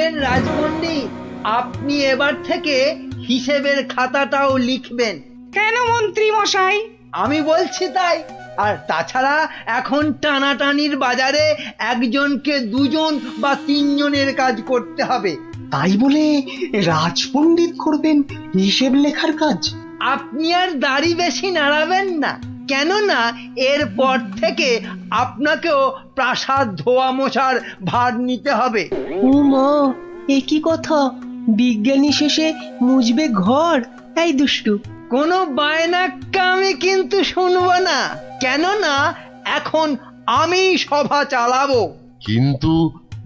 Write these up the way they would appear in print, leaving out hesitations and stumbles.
শুনলেন রাজপণ্ডিত, আপনি এবার থেকে হিসেবের খাতাটাও লিখবেন। কেন মন্ত্রী মশাই? আমি বলছি তাই। আর তাছাড়া এখন টানাটানির বাজারে একজনকে দুজন বা তিনজনের কাজ করতে হবে। তাই বলে রাজপণ্ডিত করবেন হিসেব লেখার কাজ? আপনি আর দাড়ি বেশি নাড়াবেন না, কেননা এরপর থেকে আপনাকেও প্রাসাদ ধোয়া মোছার ভার নিতে হবে। ও মা, এ কি কথা! বিজ্ঞানী শেষে মুজবে ঘর? এই দুষ্টু, কোনো বায়নাক্কা আমি কিন্তু শুনবো না, কেননা এখন আমি সভা চালাবো। কিন্তু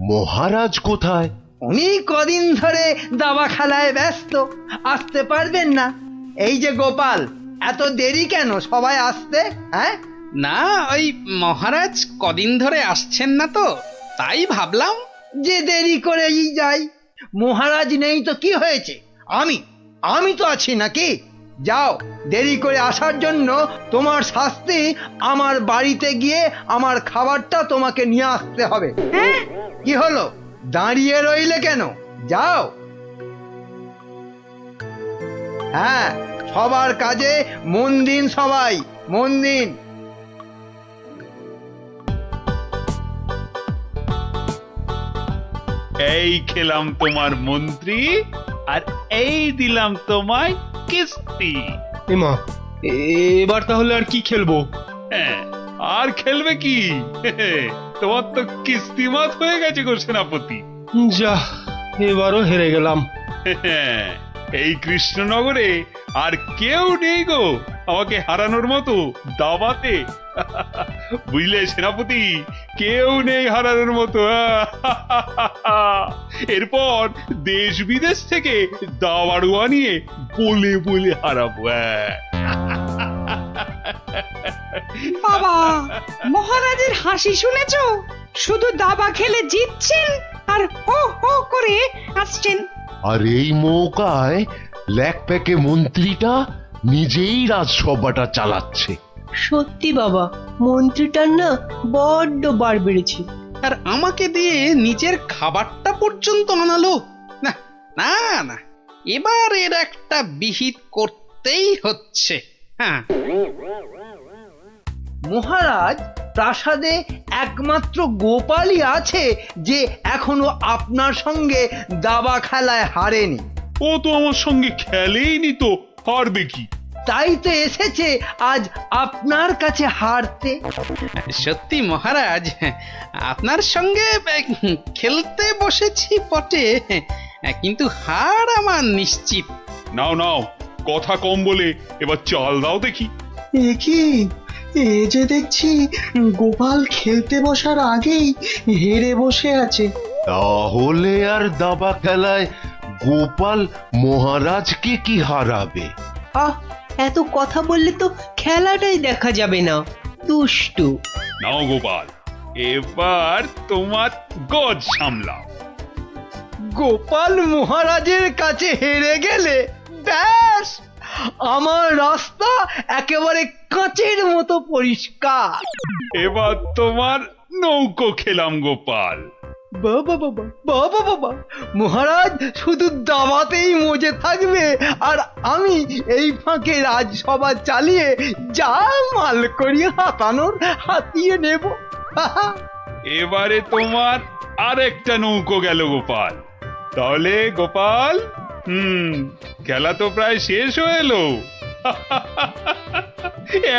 মহারাজ কোথায়? উনি কদিন ধরে দাবা খেলায় ব্যস্ত, আসতে পারবেন না। এই যে গোপাল, এত দেরি কেন সবাই আসতে? হ্যাঁ, না, ওই মহারাজ কদিন ধরে আসছেন না তো, তাই ভাবলাম। যে দেরি করেই যাই। মহারাজ নেই তো কি হয়েছে, আমি তো আছি নাকি? যাও, দেরি করে আসার জন্য তোমার শাস্তি আমার বাড়িতে গিয়ে আমার খাবারটা তোমাকে নিয়ে আসতে হবে। কি হলো, দাঁড়িয়ে রইলে কেন? যাও। হ্যাঁ, সবার কাজে মন দিন, সবাই মন দিন। এই খেলাম তোমার মন্ত্রী, আর এই দিলাম তোমায় কিস্তি। এমা, এবার তাহলে আর কি খেলবো? হ্যাঁ, আর খেলবে কি? তোমার তো কিস্তিমাত হয়ে গেছে গো সেনাপতি। যা, এবারও হেরে গেলাম। এই কৃষ্ণনগরে আর কেউ নেই গো আমাকে হারানোর মতো দাবাতে। বুঝলে সেনাপতি, কেউ নেই হারানোর মতো। এরপর দেশ বিদেশ থেকে দাবাড়ুয়া নিয়ে বলে বলে হারাবো। বাবা, মহারাজের হাসি শুনেছো? শুধু দাবা খেলে জিতছেন আর হো হো করে আসছেন। আর এই মৌকায় ল্যাকপ্যাকে মন্ত্রীটা নিজেই রাজসভাটা চালাচ্ছে। সত্যি বাবা, মন্ত্রীটার না বড্ড বার বেড়েছে। আর আমাকে দিয়ে নিজের খাবারটা পর্যন্ত আনালো। না না না, এবার এর একটা বিহিত করতেই হচ্ছে। হ্যাঁ, মহারাজ, প্রাসাদে একমাত্র গোপালই আছে যে এখনো আপনার সঙ্গে দাবা খেলায় হারেনি। ও তো আমার সঙ্গে খেলেইনি, তো হারবে কি? তাই তো এসেছে আজ আপনার কাছে হারতে। সত্যি মহারাজ, আপনার সঙ্গে খেলতে বসেছি বটে, কিন্তু হার আমার নিশ্চিত। নাও নাও, কথা কম বলে এবার চাল দাও দেখি। এ কি, এ যে দেখছি গোপাল খেলতে বসার আগেই হেরে বসে আছে। তাহলে আর দাবা খেলায় গোপাল মহারাজকে কি হারাবে? আহ, এত কথা বললে তো খেলাটাই দেখা যাবে না। দুষ্টু। নাও গোপাল, এবার তোমার গজ সামলাও। গোপাল মহারাজের কাছে হেরে গেলে ব্যাস, আমার রাস্তা একেবারে কাঁচের মতো পরিষ্কার। এবার তোমার নৌকো খেলাম গোপাল। বাবা বাবা বাবা বাবা, মহারাজ শুধু দাবাতেই মজে থাকবে, আর আমি এই ফাঁকে রাজসভা চালিয়ে যা মাল করি হাতানোর হাতিয়ে নেব। এবারে তোমার আরেকটা নৌকো গেল গোপাল। তাহলে গোপাল, খেলা তো প্রায় শেষ হয়ে এলো।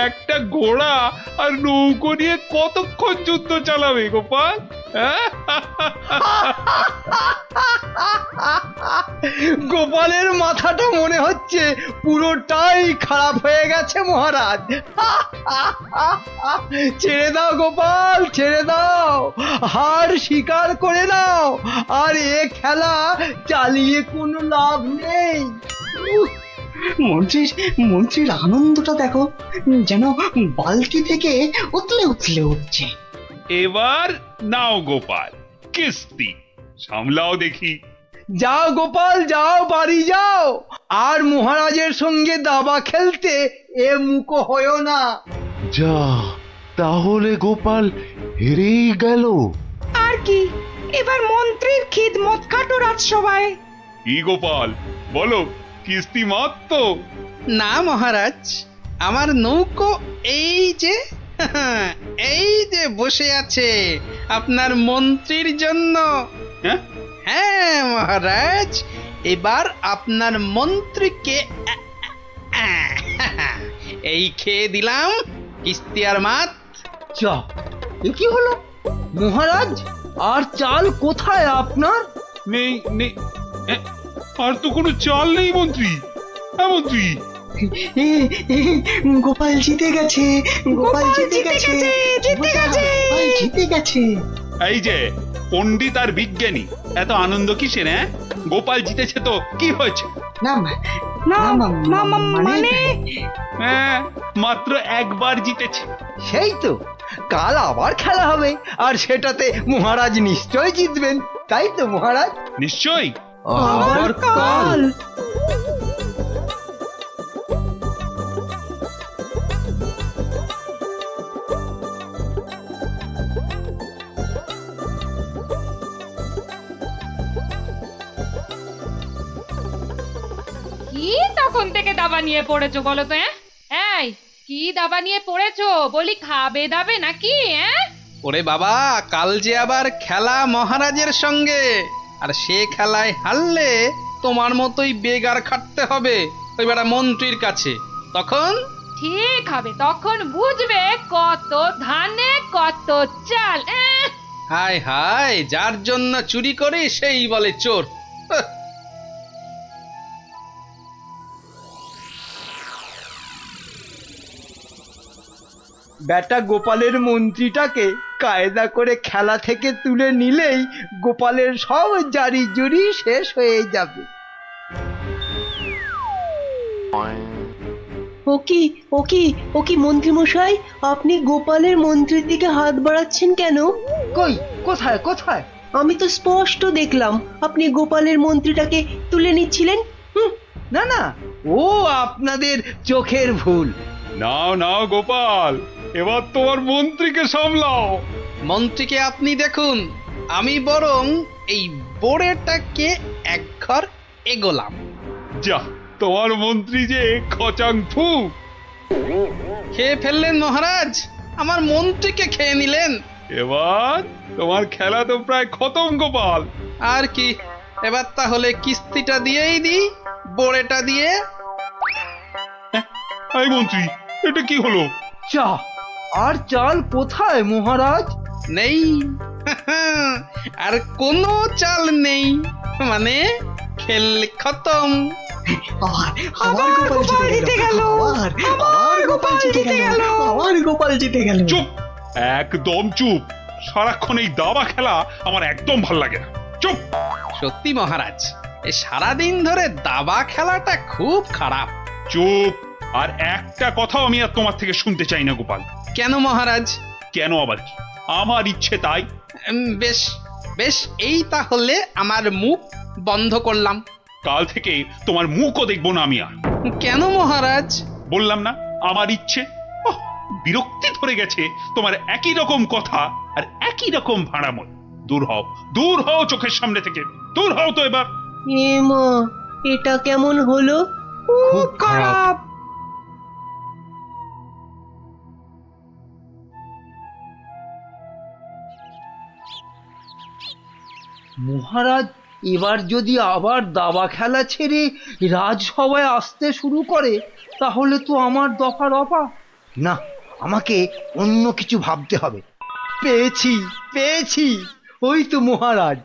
একটা ঘোড়া আর নৌকো নিয়ে কতক্ষণ যুদ্ধ চালাবে গোপাল? গোপালের মাথাটা মনে হচ্ছে পুরোটাই খারাপ হয়ে গেছে মহারাজ। ছেড়ে দাও গোপাল, ছেড়ে দাও, হার স্বীকার করে নাও, আর এ খেলা চালিয়ে কোনো লাভ নেই। মন্ত্রীর আনন্দটা দেখো, যেন বালতি থেকে উতলে উতলে উঠছে। এবার নাও গোপাল কিস্তি, সামলাও দেখি। যাও গোপাল, যাও, বাড়ি যাও, আর মহারাজের সঙ্গে দাবা খেলতে এ মুখো হয়েও না। যা, তাহলে গোপাল হেরেই গেল। আর কি, এবার মন্ত্রীর খিদমত খাটো রাজসভায়। কি গোপাল বলো, কিস্তি মাত তো? না মহারাজ, আমার নৌকো এই যে এই যে বসে আছে আপনার মন্ত্রীর জন্য। হ্যাঁ, হ্যাঁ মহারাজ, এবার আপনার মন্ত্রীকে এই খেয়ে দিলাম কিস্তি আর মাত। যা, এ কি হলো মহারাজ? আর চাল কোথায় আপনার? নেই নেই, আর তো কোনো চাল নেই মন্ত্রী। হ্যাঁ মন্ত্রী, এ, এ, গোপাল জিতে গেছে, গোপাল জিতে গেছে, জিতে গেছে। গোপাল জিতে গেছে। এই যে পণ্ডিত আর বিজ্ঞানী, এত আনন্দ কিসের? হ্যাঁ, গোপাল জিতেছে তো কি হয়েছে? না মানে হ্যাঁ, মাত্র একবার জিতেছে। সেই তো, কাল আবার খেলা হবে, আর সেটাতে মহারাজ নিশ্চয় জিতবেন, তাই তো মহারাজ? নিশ্চয়ই। আবার কাল। কি তখন থেকে দাবা নিয়ে পড়েছো বলো তো? এই কি দাবা নিয়ে পড়েছো? বলি খাবে দাবে নাকি? ওরে বাবা, কাল যে আবার খেলা মহারাজের সঙ্গে, আর সে খেলায় হারলে তোমার মতোই বেগার খাটতে হবে ওই বেটা মন্ত্রীর কাছে। তখন ঠিক হবে, তখন বুঝবে কত ধানে কত চাল। হায় হায়, যার জন্য চুরি করি সেই বলে চোর। হাহ। বেটা গোপালের মন্ত্রীটাকে কায়দা করে খেলা থেকে তুলে নিলেই গোপালের সব জারি জুরি শেষ হয়ে যাবে। ও কি মন্ত্রী মশাই, আপনি গোপালের মন্ত্রীর দিকে হাত বাড়াচ্ছেন কেন? কই, কোথায় কোথায়? আমি তো স্পষ্ট দেখলাম আপনি গোপালের মন্ত্রীটাকে তুলে নিচ্ছিলেন। না না, ও আপনাদের চোখের ভুল। নাও নাও গোপাল, এবার তোমার মন্ত্রীকে সামলাও। মন্ত্রীকে আপনি দেখুন, আমি বরং এই বোড়েটাকে এক ঘর এগোলাম। যা, তোমার মন্ত্রী যে খচাং ফু। খেয়ে ফেললেন মহারাজ, আমার মন্ত্রীকে খেয়ে নিলেন। এবার তোমার খেলা তো প্রায় খতম গোপাল। আর কি, এবার তাহলে কিস্তিটা দিয়েই দিই, বোড়েটা দিয়ে। এই মন্ত্রী, এটা কি হলো? চা আর চাল কোথায় মহারাজ? নেই, আর কোনো চাল নেই, মানে খেল খতম। আবার গোপাল জিতে গেল, আবার গোপাল জিতে গেল, আবার গোপাল জিতে গেল। চুপ, একদম চুপ। সারাক্ষণ এই দাবা খেলা আমার একদম ভাল লাগে না। চুপ। সত্যি মহারাজ, এ সারাদিন ধরে দাবা খেলাটা খুব খারাপ। চুপ, আর একটা কথাও আমি আর তোমার থেকে শুনতে চাই না গোপাল। কেন মহারাজ? কেন আবার কি? আমার ইচ্ছে তাই। বেশ বেশ, এই তাহলে আমার মুখ বন্ধ করলাম। কাল থেকে তোমার মুখও দেখবো না আমি আর। কেন মহারাজ? বললাম না, আমার ইচ্ছে। ওহ, বিরক্তি ধরে গেছে তোমার একই রকম কথা আর একই রকম ভাড়াময়। দূর হও, দূর হও চোখের সামনে থেকে, দূর হও তো এবার। এ মা, এটা কেমন হলো? খুব খারাপ। মহারাজ এবার যদি আবার দাবা খেলা ছেড়ে রাজসভায় আসতে শুরু করে, তাহলে তো আমার দফা রফা। না, আমাকে অন্য কিছু ভাবতে হবে। পেয়েছি পেয়েছি, ওই তো মহারাজ।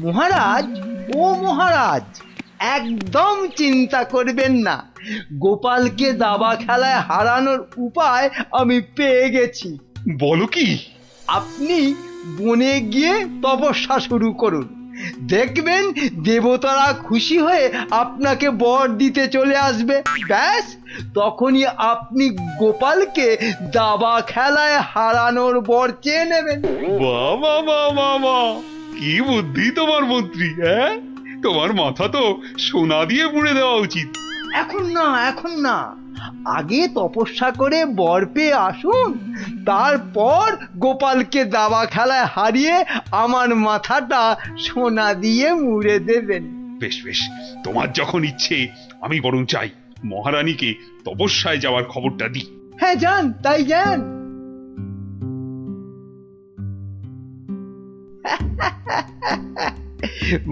মহারাজ, ও মহারাজ, একদম চিন্তা করবেন না, গোপালকে দাবা খেলায় হারানোর উপায় আমি পেয়ে গেছি। বলো কি? আপনি বনে গিয়ে তপস্যা শুরু করুন, দেখবেন দেবতারা খুশি হয়ে আপনাকে বর দিতে চলে আসবে। ব্যাস, তখনই আপনি গোপালকে দাবা খেলায় হারানোর বর চেয়ে নেবেন। বাবা বাবা বাবা, কি বুদ্ধি তোমার মন্ত্রী! হ্যাঁ, তোমার মাথা তো সোনা দিয়ে মুড়ে দেওয়া উচিত। এখন না, এখন না, আগে তপস্যা করে বর পেয়ে আসুন, তারপর গোপালকে দাবা খেলায় হারিয়ে আমার মাথাটা সোনা দিয়ে মুড়ে দেবেন। বেশ বেশ, তোমার যখন ইচ্ছে আমি বরং চাই মহারানীকে তপস্যায় যাওয়ার খবরটা দিই। হ্যাঁ যান, তাই যান।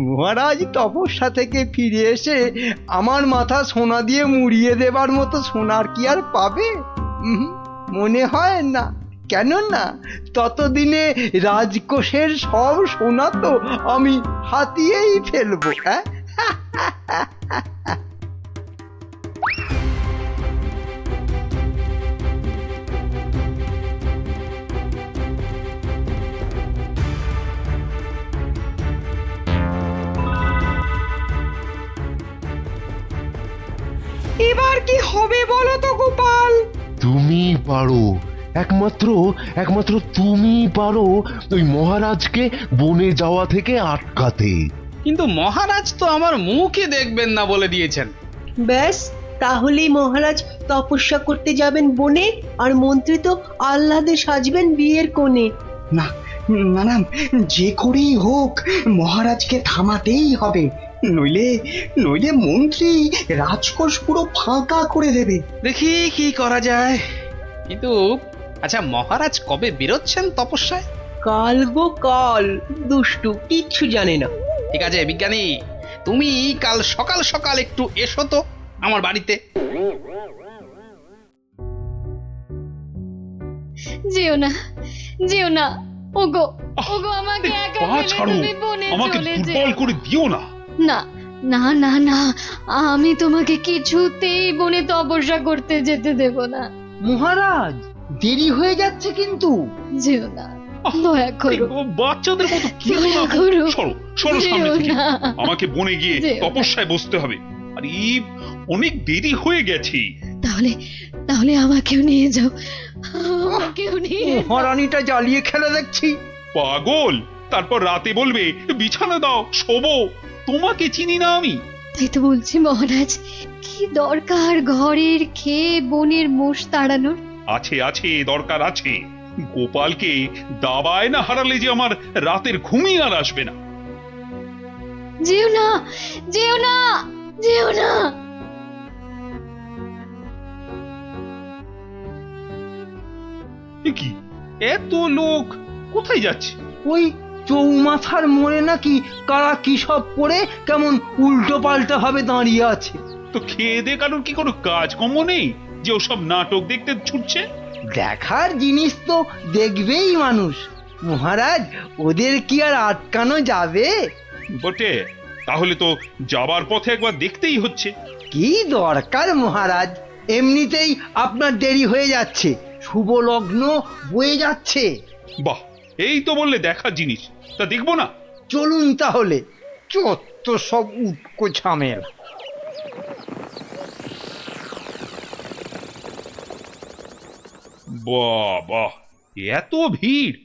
মহারাজ তপস্যা থেকে ফিরে এসে আমার মাথা সোনা দিয়ে মুড়িয়ে দেবার মতো সোনার কি আর পাবে? মনে হয় না। কেননা ততদিনে রাজকোষের সব সোনা তো আমি হাতিয়েই ফেলবো। হ্যাঁ, এবার কি হবে বলো তো গোপাল? তুমি পারো, একমাত্র তুমি পারো ওই মহারাজকে বনে যাওয়া থেকে আটকাতে। কিন্তু মহারাজ তো আমার মুখই দেখবেন না বলে দিয়েছেন। ব্যাস, তাহলেই মহারাজ তপস্যা করতে যাবেন বনে, আর মন্ত্রী তো আহ্লাদে সাজবেন বিয়ের কোণে। না না না, যে করেই হোক মহারাজকে থামাতেই হবে, নইলে নইলে মন্ত্রী রাজকোষ পুরো ফাঁকা করে দেবে। দেখি কি করা যায়। কিন্তু আচ্ছা, মহারাজ কবে বেরোচ্ছেন তপস্যায়? কাল গো কাল, দুষ্টু কিচ্ছু জানে না। ঠিক আছে বিজ্ঞানী, তুমি কাল সকাল সকাল একটু এসো তো আমার বাড়িতে। যেও না, যেও না, ওগো ওগো, আমাকে একা পা ফেলে ছাড়ো, তুমি বনে আমাকে চলে দুর্বল যেও করে দিও না। না। না না না, আমি তোমাকে কিছুতেই বনে তপস্যা করতে যেতে দেব না। মহারাজ দেরি হয়ে যাচ্ছে কিন্তু। যেও না, দয়া করো, বাচ্চাদের মতো কি দয়া করো। সরো সরো সামনে যেও থেকে। না। আমাকে বনে গিয়ে যেও না। তপস্যায় বসতে হবে। আর এই অনেক দেরি হয়ে গেছে। তাহলে তাহলে আমাকেও নিয়ে যাও, আমাকেও নিয়ে যাও। মহারানীটা জ্বালিয়ে খেলে দেখছি। পাগল, তারপর রাতে বলবে বিছানা দাও শোবো। তোমাকে চিনি না আমি। তাই তো বলছি মহারাজ, কি দরকার ঘরের খেয়ে বনের মোষ তাড়ানোর? আছে আছে, দরকার আছে। গোপালকে দাবায় না হারালে যে আমার রাতের ঘুমই আর আসবে না। যেও না, যেও না, যেও না। এ কি, এত লোক কোথায় যাচ্ছে? ওই চৌমাথার মোড়ে নাকি কারা কি সব পড়ে কেমন উল্টো পাল্টা ভাবে দাঁড়িয়ে আছে। তো খেয়ে দে কারোর কি কোনো কাজকর্ম নেই যে ওসব নাটক দেখতে ছুটছে? দেখার জিনিস তো দেখবেই মানুষ। মহারাজ, ওদের কি আর আটকানো যাবে? বটে, তাহলে তো যাবার পথে একবার দেখতেই হচ্ছে। কি দরকার মহারাজ, এমনিতেই আপনার দেরি হয়ে যাচ্ছে, শুভ লগ্ন বয়ে যাচ্ছে। বাহ, এই তো বললে দেখার জিনিস, তা দেখবো না? চলুন তাহলে। চত্ব সব উটকো ঝামেলা। বাহ বাহ, এত ভিড়!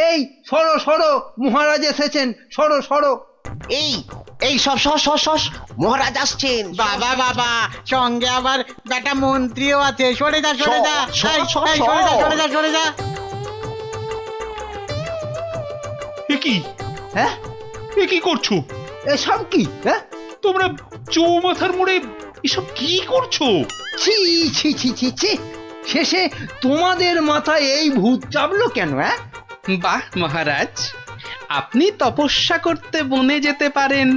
এই সরো সরো, মহারাজ এসেছেন, সরো সরো। এই এই সব সস সস সস, মহারাজ আসছেন। বাবা বাবা, সঙ্গে আবার বেটা মন্ত্রীও আছে। সরে যা সরে যা, এই, এই, সরে যা সরে যা সরে যা। এ কি, হ্যাঁ, এ কি করছো এসব কি? হ্যাঁ, তোমরা? চৌমাথার মোড়ে এসব কি করছো? ছি ছি ছি ছি ছি, শেষে তোমাদের মাথায় এই ভূত চাপলো কেন? হ্যাঁ, বাহ মহারাজ, আপনি তপস্যা করতে বনে যেতে পারেন,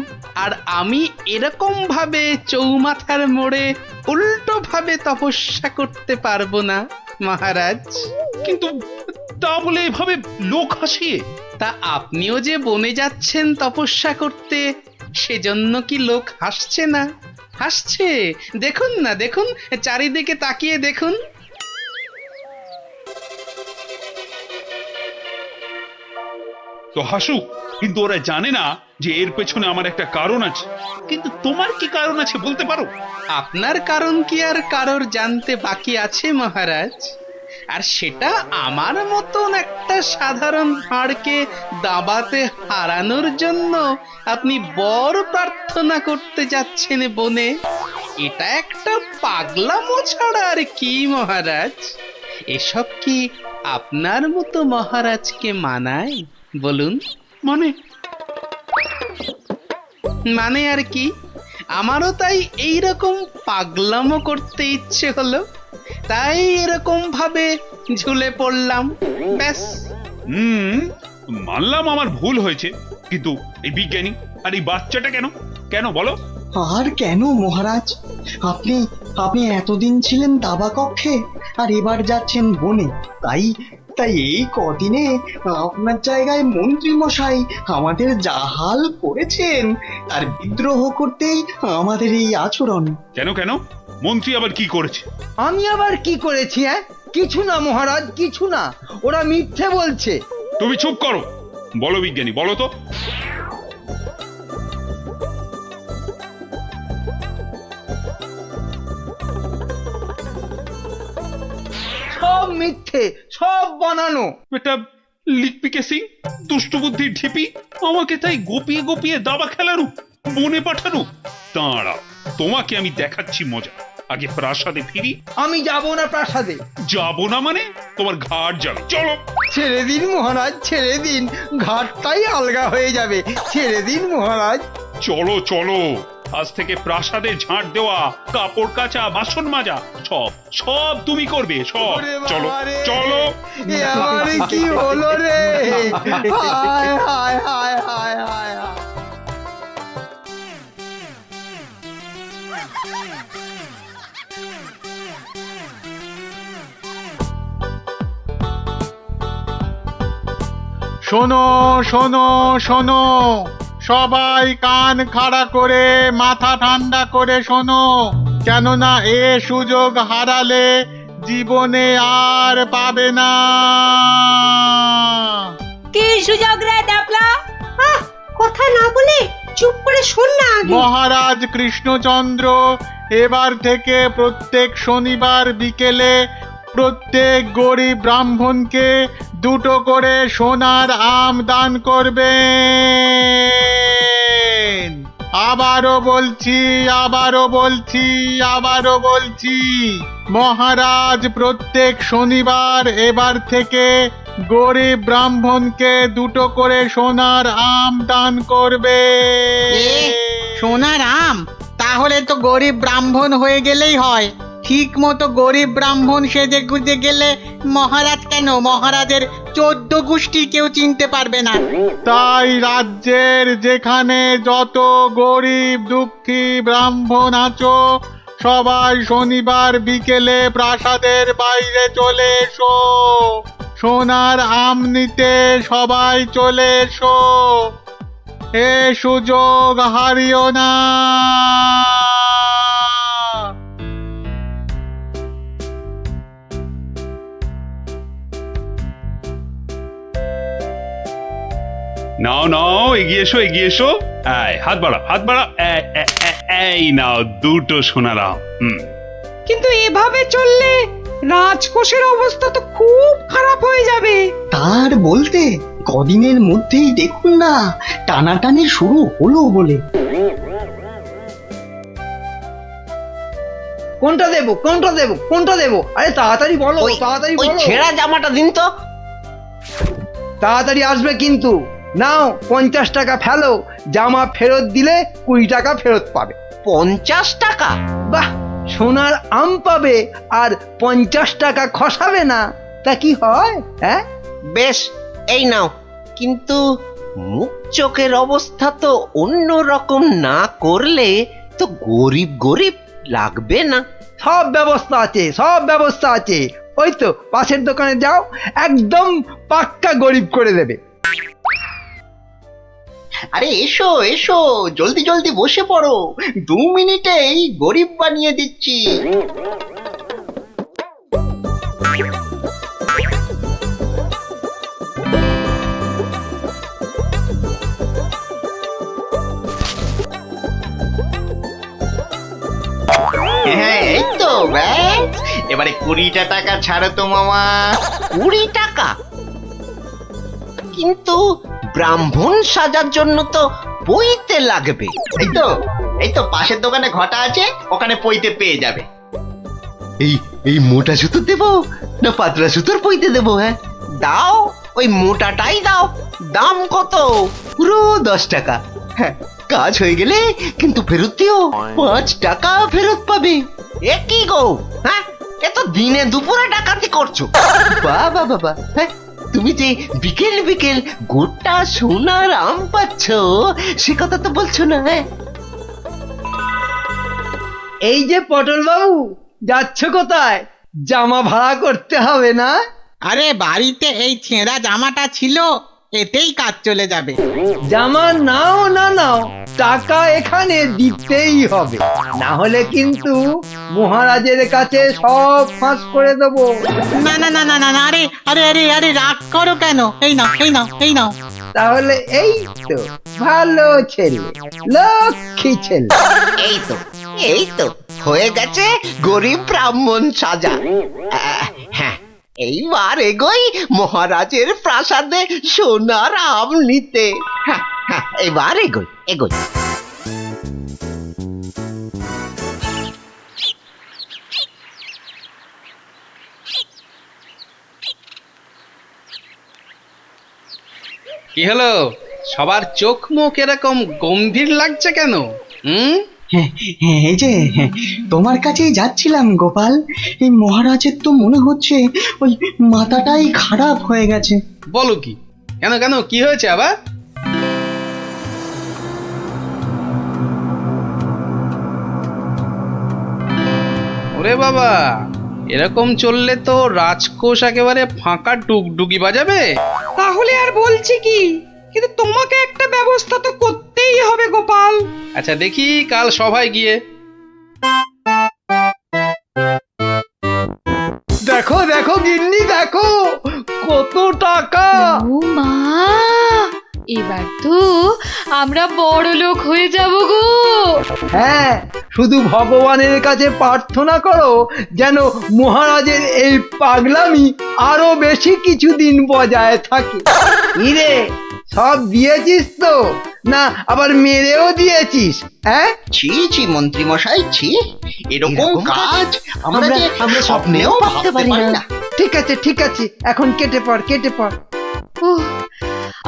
আর আমি এরকম ভাবে চৌমাথার মোড়ে উল্টো ভাবে তপস্যা করতে পারবো না মহারাজ। কিন্তু তা বলে এভাবে লোক হাসিয়ে? তা আপনিও যে বনে যাচ্ছেন তপস্যা করতে, সেজন্য কি লোক হাসছে না? হাসছে, দেখুন না, দেখুন, চারিদিকে তাকিয়ে দেখুন। তো হাসুক, কিন্তু ওরা জানে না যে এর পেছনে আমার একটা কারণ আছে। কিন্তু তোমার কি কারণ আছে বলতে পারো? আপনার কারণ কি আর কারোর জানতে বাকি আছে মহারাজ? আর সেটা আমার মতন একটা সাধারণ ভাঁড়কে দাবাতে হারানোর জন্য আপনি বর প্রার্থনা করতে যাচ্ছেন বনে। এটা একটা পাগলামো ছাড়া আর কি মহারাজ? এসব কি আপনার মতো মহারাজকে মানায় বলুন? মানে মানে আর কি, আমারও তাই এইরকম পাগলামো করতে ইচ্ছে হলো, তাই এরকম ভাবে ঝুলে পড়লাম, ব্যাস। মানলাম আমার ভুল হয়েছে, কিন্তু এই বিজ্ঞানী আর এই বাচ্চাটা কেন কেন বলো? আর কেন মহারাজ? আপনি আপনি এতদিন ছিলেন দাবা কক্ষে, আর এবার যাচ্ছেন বনে। তাই তাই এই কদিনে আপনার জায়গায় মন্ত্রী মশাই আমাদের যা হাল করেছেন, তার বিদ্রোহ করতেই আমাদের এই আচরণ। কেন কেন মন্ত্রী আবার কি করেছে? আমি আবার কি করেছি? কিছু না মহারাজ, কিছু না, ওরা মিথ্যে বলছে। তুমি চুপ করো। বলো বিজ্ঞানী, বলো তো। সব মিথ্যে, সব বানানো। এটা লিকপিকে সিং, দুষ্টু বুদ্ধির ঢিপি, আমাকে তাই গোপিয়ে গোপিয়ে দাবা খেলানো, বনে পাঠানো। দাঁড়া, তোমাকে আমি দেখাচ্ছি মজা। আগে প্রাসাদে ফিরি। আমি যাব না প্রাসাদে। যাব না মানে? তোমার ঘাট যাবে, চলো। ছেড়ে দিন মহারাজ, ছেড়ে দিন, ঘাটটাই আলগা হয়ে যাবে। ছেড়ে দিন মহারাজ। চলো চলো, আজ থেকে প্রাসাদে ঝাঁট দেওয়া, কাপড় কাচা, বাসন মাজা সব সব তুমি করবে, সব। ওরে চলো বাবা রে, চলো। এ আমারে কি হলো রে? হায় হায় হায় হায় হায় হায়। শোনো শোনো শোনো, সবাই কান খাড়া করে মাথা ঠান্ডা করে শোনো, কেননা এ সুযোগ হারালে জীবনে আর পাবে না। কি সুযোগ রে ডাবলা? কথা না বলে চুপ করে শোন না আগে। মহারাজ কৃষ্ণচন্দ্র এবার থেকে প্রত্যেক শনিবার বিকেলে প্রত্যেক গরিব ব্রাহ্মণকে 2টো করে সোনার আম দান করবেন। আবারও বলছি, আবারও বলছি, আবারও বলছি, মহারাজ প্রত্যেক শনিবার এবার থেকে গরিব ব্রাহ্মণকে 2টো করে সোনার আম দান করবে। সোনার আম? তাহলে তো গরিব ব্রাহ্মণ হয়ে গেলেই হয়। ঠিক মতো গরিব ব্রাহ্মণ সেজে গুজে গেলে মহারাজ কেন, মহারাজের 14 গোষ্ঠী কেউ চিনতে পারবে না। তাই রাজ্যের যেখানে যত গরিব দুঃখী ব্রাহ্মণ আছো, সবাই শনিবার বিকেলে প্রাসাদের বাইরে চলে এসো। সোনার আম নিতে সবাই চলে এসো, এ সুযোগ হারিও না। নাও নাও, এগিয়ে এসো, এগিয়ে এসো। হাত বাড়া, হাত বাড়া। এই নাও 2টো সোনার আম। কিন্তু এভাবে চললে রাজকোষের অবস্থা তো খুব খারাপ হয়ে যাবে। তার বলতে কদিনের মধ্যেই দেখুন না টানাটানি শুরু হলো বলে। কোনটা দেবো, কোনটা দেবো, কোনটা দেবো? আরে তাড়াতাড়ি বলো, তাড়াতাড়ি ওই বলো। ছেঁড়া জামাটা দিন তো। তাড়াতাড়ি আসবে কিন্তু। নাও 50 টাকা ফেলো, জামা ফেরত দিলে 20 টাকা ফেরত পাবে। 50 টাকা? বাহ, সোনার আম পাবে আর 50 টাকা খসাবে না, তা কি হয়? হ্যাঁ, বেশ, এই নাও। কিন্তু মুখ চোখের অবস্থা তো অন্য রকম না করলে তো গরিব গরিব লাগবে না। সব ব্যবস্থা আছে, সব ব্যবস্থা আছে। ওই তো পাশের দোকানে যাও, একদম পাক্কা গরিব করে দেবে। আরে এসো এসো, জলদি জলদি বসে পড়ো, 2 মিনিটেই গরিব বানিয়ে দিচ্ছি। হ্যাঁ, এই তো ব্যাস, এবারে 20টা টাকা ছাড়ো তো মামা। 20 টাকা? কিন্তু ব্রাহ্মণ সাজার জন্য তো বইতে লাগবে। এই তো এই তো পাশের দোকানে ঘটা আছে, ওখানে পইতে পেয়ে যাবে। এই এই মোটা সুতো দেবো না পাতলা সুতোর পইতে দেবো? হ্যাঁ, দাও ওই মোটাটাই দাও। দাম কত? পুরো 10 টাকা। হ্যাঁ, কাজ হয়ে গেলে কিন্তু ফেরত দিও, 5 টাকা ফেরত পাবে। এ কি গো, হ্যাঁ, এ তো দিনে দুপুরে ডাকাতি করছো। বাবা বাবা, হ্যাঁ, তুমি যে বিকেল বিকেল গোটা সোনার আম পাচ্ছ সে কথা তো বলছো না। হ্যাঁ, এই যে পটল বাবু, যাচ্ছ কোথায়? জামা ভাড়া করতে হবে না? আরে বাড়িতে এই ছেঁড়া জামাটা ছিল, এতেই কাজ চলে যাবে। জামা নাও না নাও, টাকা এখানে দিতেই হবে, না হলে কিন্তু মহারাজের কাছে সব ফাঁস করে দেবো। না না না না না না, আরে আরে আরে আরে রাগ করো কেন? এই নাও এই নাও এই নাও। তাহলে এই তো ভালো ছেলে, লক্ষ্মী ছেলে। এই তো হয়ে গেছে গরিব ব্রাহ্মণ সাজা। হ্যাঁ, এইবার এগোই মহারাজের প্রাসাদে সোনার আম নিতে। হ্যাঁ হ্যাঁ, এবার এগোই এগোই। কি হলো, সবার চোখ মুখ এরকম গম্ভীর লাগছে কেন? হুম? হ্যাঁ, এই যে তোমার কাছেই যাচ্ছিলাম গোপাল। এই মহারাজের তো মনে হচ্ছে ওই মাথাটাই খারাপ হয়ে গেছে। বলো কি? কেন কেন, কি হয়েছে আবার? ওরে বাবা, এরকম চললে তো রাজকোষ একেবারে ফাঁকা ডুগডুগি বাজাবে। তাহলে আর বলছি কি, কিন্তু তোমাকে একটা ব্যবস্থা তো করতেই হবে গোপাল। আচ্ছা দেখি কাল সভায় গিয়ে। দেখো দেখো গিন্নি, দেখো কত টাকা। ও মা, এবার তো আমরা বড় লোক হয়ে যাব গো। হ্যাঁ, শুধু ভগবানের কাছে প্রার্থনা করো যেন মহারাজের এই পাগলামি আরো বেশি কিছুদিন বজায় থাকে। ইরে, সব দিয়েছিস তো, না আবার মেরেও দিয়েছিস? হ্যাঁ, ছি ছি মন্ত্রী মশাই, ছি, এরকম কাজ আমরা স্বপ্নেও ভাবতে পারি না। ঠিক আছে ঠিক আছে, এখন কেটে পড় কেটে পড়। উহ,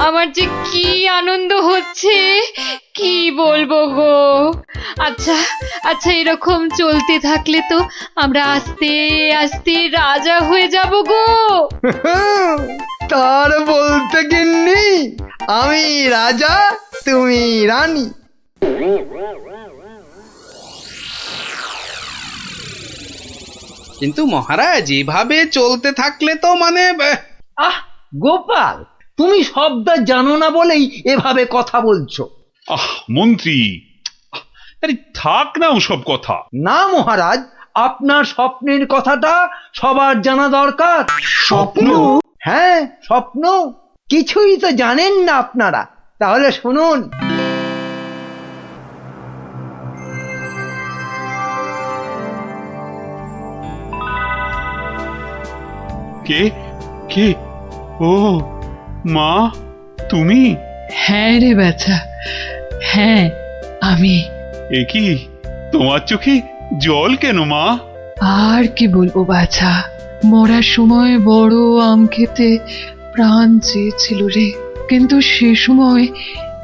আমার যে কি আনন্দ হচ্ছে, কি বলবো গো। আচ্ছা আচ্ছা, এরকম চলতে থাকলে তো আমরা আস্তে আস্তে রাজা হয়ে যাব গো। তার বলতে গিন্নি, আমি রাজা তুমি রানী। কিন্তু মহারাজ, এভাবে চলতে থাকলে তো মানে আহ গোপাল, তুমি শব্দ জানো না বলেই এভাবে কথা বলছো। মন্ত্রী, আরে থাক না ওসব কথা। না মহারাজ, আপনার স্বপ্নের কথাটা সবার জানা দরকার। স্বপ্ন? হ্যাঁ, স্বপ্ন। কিছুই তো জানেন না আপনারা, তাহলে শুনুন। কে কে? ও মা, তুমি? হ্যাঁ রে বাছা, হ্যাঁ আমি। এ কি, তোমার চোখে জল কেন মা? আর কি বলবো বাছা, মরার সময় বড় আম খেতে প্রাণ চেয়েছিল রে, কিন্তু সে সময়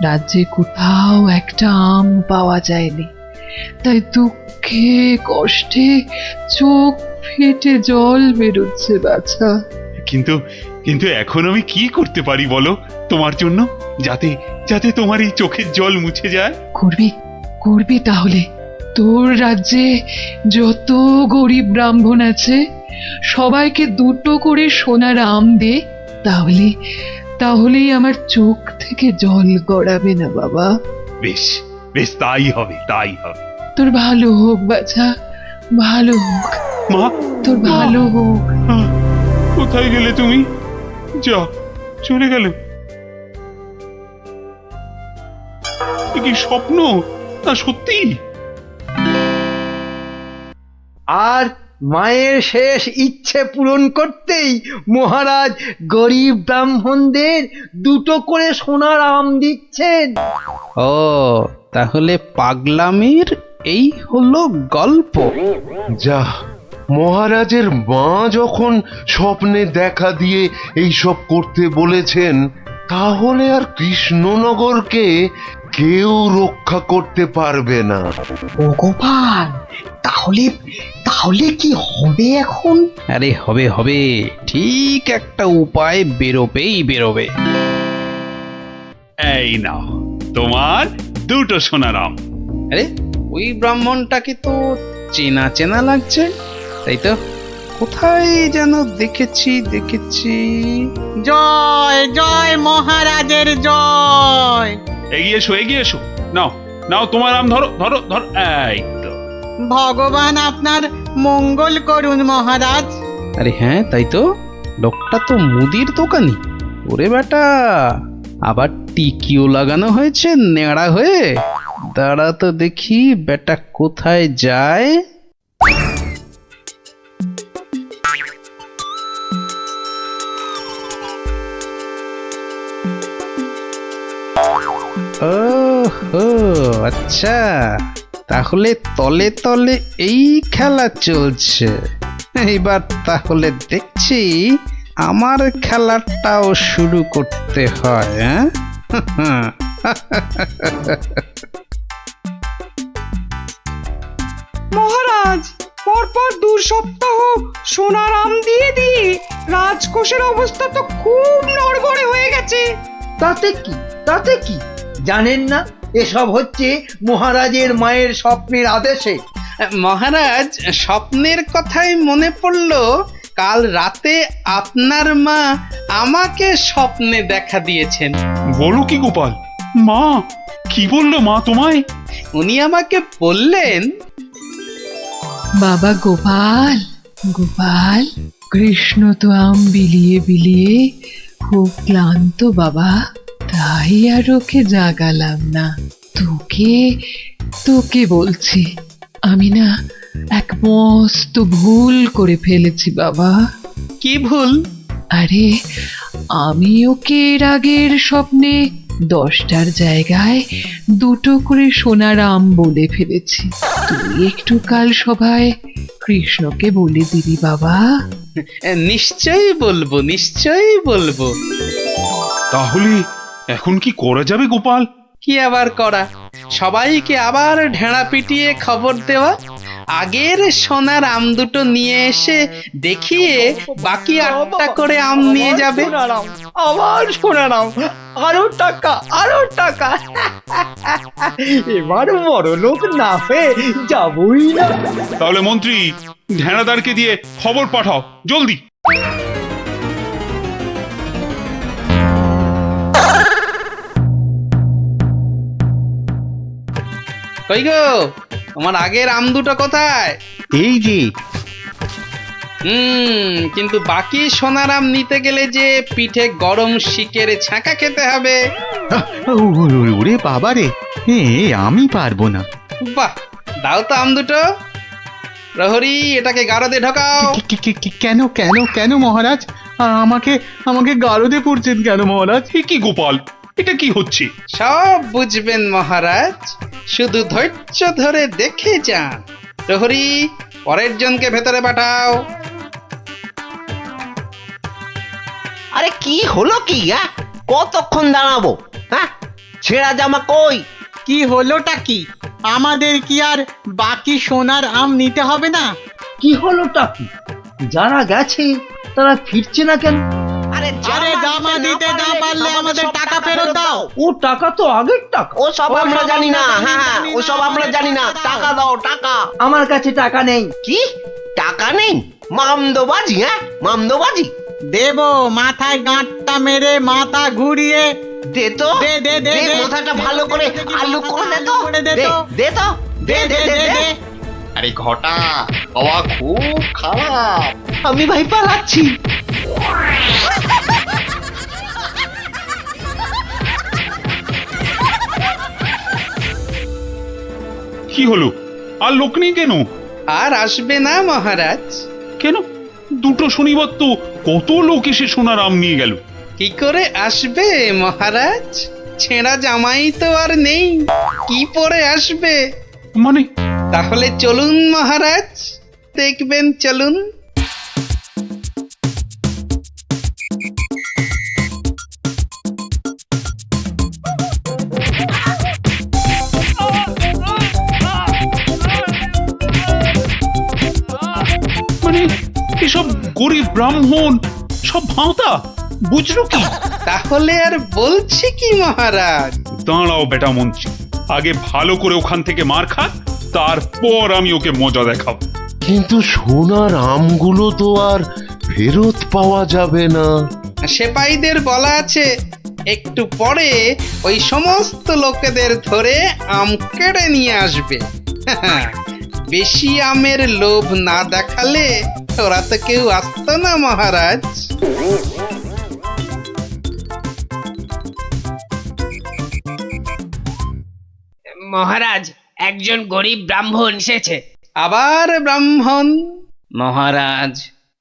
রাজ্যে কোথাও একটা আম পাওয়া যায়নি, তাই দুঃখে কষ্টে চোখ ফেটে জল বেরোচ্ছে বাছা। কিন্তু কিন্তু এখন আমি কি করতে পারি বলো তোমার জন্য, যাতে যাতে তোমার এই চোখের জল মুছে যায়? করবি করবি তাহলে, তোর রাজ্যে যত গরিব ব্রাহ্মণ আছে সবাইকে 2টো করে সোনার আম দে, তাহলে তাহলেই আমার চোখ থেকে জল গড়াবে না বাবা। বেশ বেশ, তাই হবে তাই হবে। তোর ভালো হোক বাছা, ভালো হোক, মা, তোর ভালো হোক। কোথায় গেলে তুমি? যা, চলে গেল? এ কি স্বপ্ন না সত্যি? আর মায়ের শেষ ইচ্ছে পূরণ করতেই মহারাজ গরিব ব্রাহ্মণদের 2টো করে সোনার আম দিচ্ছেন। ও তাহলে পাগলামির এই হলো গল্প। যা, মহারাজের মা যখন স্বপ্নে দেখা দিয়ে এইসব করতে বলেছেন, তাহলে আর কৃষ্ণনগরকে কেউ রক্ষা করতে পারবে না। ও গোপাল, তাহলে তাহলে কি হবে এখন? আরে হবে হবে, ঠিক একটা উপায় বেরোবেই বেরোবে। এই নাও তোমার 2টো সোনার আম। আরে ওই ব্রাহ্মণটাকে তো চেনা চেনা লাগছে, তাই তো? কোথায় যেন দেখেছি। জয় জয় মহারাজের জয়। এগিয়ে এসো। নাও নাও তোমার আম, ধরো ধরো ধরো। এই তো। ভগবান আপনার মঙ্গল করুন মহারাজ। আরে হ্যাঁ, তাই তো, লোকটা তো মুদির দোকানি। ওরে বেটা, আবার টিকিও লাগানো হয়েছে নেড়া হয়ে। দাঁড়া তো দেখি বেটা কোথায় যায়। ওহো, আচ্ছা, তাহলে তলে তলে এই খেলা চলছে। এইবার তাহলে দেখছি আমার খেলাটাও শুরু করতে হয়। হ্যাঁ, মহারাজ, পরপর 2 সপ্তাহ সোনার আম দিয়ে রাজকোষের অবস্থা তো খুব নড়বড়ে হয়ে গেছে। তাতে কি জানেন না, এসব হচ্ছে মহারাজের মায়ের স্বপ্নের আদেশে। মহারাজ, স্বপ্নের কথাই মনে পড়লো, কাল রাতে আপনার মা আমাকে স্বপ্নে দেখা দিয়েছেন। বলো কি গোপাল? মা কি বললো মা তোমায়? উনি আমাকে বললেন, বাবা গোপাল, গোপাল, কৃষ্ণ তো আম বিলিয়ে খুব ক্লান্ত বাবা, তাই আর ওকে জাগালাম না। তোকে বলছি, আমি না এক মস্ত ভুল করে ফেলেছি বাবা। কি ভুল? আরে, আমি ওকে এর আগের স্বপ্নে 10টার জায়গায় 2টো করে সোনার আম বলে ফেলেছি। তুই একটু কাল সভায় কৃষ্ণকে বলে দিবি বাবা। নিশ্চয়ই বলবো। তাহলে এখন কি করা যাবে গোপাল? কি আবার করা, সবাইকে আবার ঢেঁড়া পিটিয়ে খবর দেওয়া, আগের সোনার আম 2টো নিয়ে এসে দেখিয়ে বাকি 8টা করে আম নিয়ে যাবে। আবার সোনার আম, আরো টাকা। এবার বড় লোক না হয়ে যাবই না। তাহলে মন্ত্রী, ঢেঁড়াদারকে দিয়ে খবর পাঠাও জলদি। কই গো, তোমার আগের আম 2টো কোথায়? এই যে। কিন্তু বাকি সোনার আম নিতে গেলে যে পিঠে গরম শিকের ছাঁকা খেতে হবে। ওরে বাবা রে, আমি পারবো না। বাহ, দাও তো আম 2টো। প্রহরী, এটাকে গারদে ঢোকাও। কেন মহারাজ? আমাকে গারদে পড়ছেন কেন মহারাজ? কি গোপাল, এটা কি হচ্ছে? সব বুঝবেন মহারাজ, শুধু ধৈর্য ধরে দেখে যান। প্রহরী, পরের জনকে ভেতরে পাঠাও। আরে কি হলো কি? কতক্ষণ দাঁড়াবো? হ্যাঁ, ছেঁড়া জামা কই? কি হলোটা কি? আমাদের কি আর বাকি সোনার আম নিতে হবে না? কি হলোটা কি? যারা গেছে তারা ফিরছে না কেন? আরে জামা দিতে না পারলে আমাদের টাকা ফেরত দাও। ও টাকা তো আগের টাকা। ও সব আমরা জানি না। হ্যাঁ, ও সব আমরা জানি না। টাকা দাও, টাকা। আমার কাছে টাকা নেই। কি টাকা নেই? মামদোবাজি? মামদোবাজি দেব, মাথায় গাঁটটা মেরে মাথা ঘুরিয়ে দে তো। দে মাথাটা ভালো করে আলু করে দে তো। দে। আরে ঘটা, হাওয়া খুব খারাপ। আমি ভাই পালাচ্ছি। কি হলো? আর লোক নেই কেন? আর আসবে না মহারাজ। কেন? দুটো শনিবার তো কত লোক এসে সোনার আম নিয়ে গেল। কি করে আসবে মহারাজ? ছেঁড়া জামাই তো আর নেই, কি পরে আসবে? মানে? তাহলে চলুন মহারাজ, দেখবেন, চলুন। মানে এসব গরিব ব্রাহ্মণ সব ভাঁতা, বুঝলো কি? তাহলে আর বলছি কি মহারাজ? দাঁড়াও বেটা মন্ত্রী, আগে ভালো করে ওখান থেকে মার খা, তারপর আমি ওকে মজা দেখাবো। কিন্তু সোনার আমগুলো তো আর ফেরত পাওয়া যাবে না। সেপাইদের বলা আছে একটু পরে ওই সমস্ত লোকেদের ধরে আম কেড়ে নিয়ে আসবে। বেশি আমের লোভ না দেখালে ওরা তো কেউ আসতো না মহারাজ। মহারাজ, একজন গরিব ব্রাহ্মণ এসেছে। আবার ব্রাহ্মণ? মহারাজ,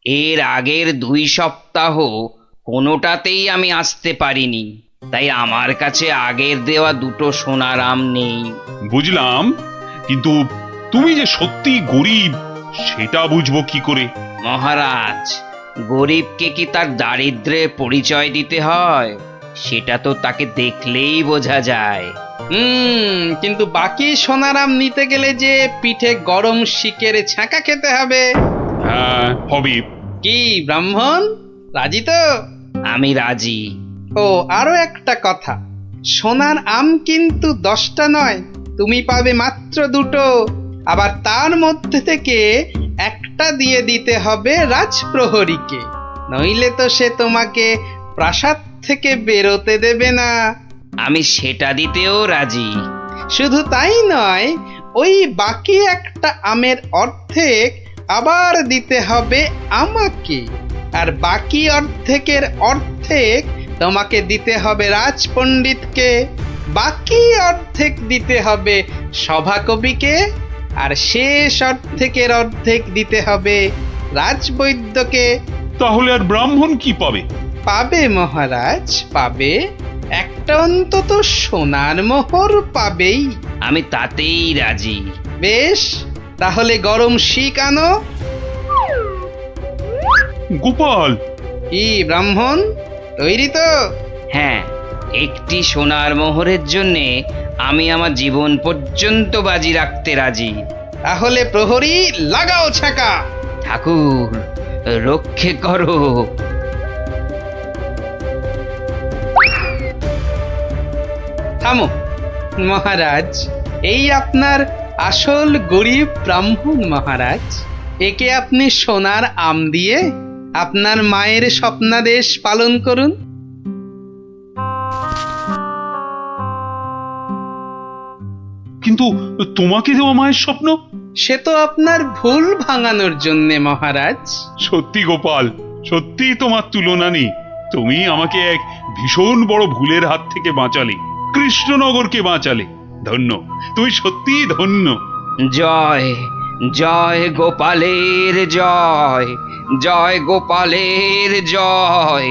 এর আগের 2 সপ্তাহ কোনোটাতেই আমি আসতে পারিনি, তাই আমার কাছে আগের দেওয়া 2টো সোনার আম নেই। বুঝলাম, কিন্তু তুমি যে সত্যি গরিব সেটা বুঝবো কি করে? মহারাজ, গরিবকে কি তার দারিদ্র্যের পরিচয় দিতে হয়? সেটা তো তাকে দেখলেই বোঝা যায়। কিন্তু বাকি সোনারাম নিতে গেলে যে পিঠে গরম শিকের ছ্যাঁকা খেতে হবে। হ্যাঁ, হবে। কি ব্রাহ্মণ, রাজি তো? আমি রাজি। ও আরো একটা কথা, সোনার আম কিন্তু 10টা নয়, তুমি পাবে মাত্র 2টো। আবার তার মধ্যে থেকে একটা দিয়ে দিতে হবে রাজপ্রহরীকে, নইলে তো সে তোমাকে প্রাসাদ থেকে বেরোতে দেবে না। আমি সেটা দিতেও রাজি। শুধু তাই নয়, ওই বাকি একটা আমের অর্ধেক আবার দিতে হবে আমাকে, আর বাকি অর্ধেকের অর্ধেক তোমাকে দিতে হবে রাজপণ্ডিতকে, বাকি অর্ধেক দিতে হবে সভাকবিকে, আর শেষ অর্ধেকের অর্ধেক দিতে হবে রাজবৈদ্যকে। তাহলে আর ব্রাহ্মণ কি পাবে? পাবে মহারাজ, পাবে। একটা অন্তত সোনার মোহর পাবেই। আমি তাতেই রাজি। বেশ, তাহলে গরম শিক আনো। গোপাল! কি ব্রাহ্মণ, তৈরি তো? হ্যাঁ, একটি সোনার মোহরের জন্যে আমি আমার জীবন পর্যন্ত বাজি রাখতে রাজি। তাহলে প্রহরী লাগাও ছাকা। ঠাকুর, রক্ষে করো। থামো মহারাজ, এই আপনার আসল গরিব ব্রাহ্মণ মহারাজ। একে আপনি সোনার আম দিয়ে আপনার মায়ের স্বপ্নাদেশ পালন করুন। কিন্তু তোমাকে দেওয়া মায়ের স্বপ্ন? সে তো আপনার ভুল ভাঙানোর জন্যে মহারাজ। সত্যি গোপাল, সত্যি তোমার তুলনা নেই। তুমি আমাকে এক ভীষণ বড় ভুলের হাত থেকে বাঁচালে, কৃষ্ণনগরকে বাঁচালে। ধন্য, তুমি সত্যি ধন্য। জয় জয় গোপালের জয়, জয় গোপালের জয়।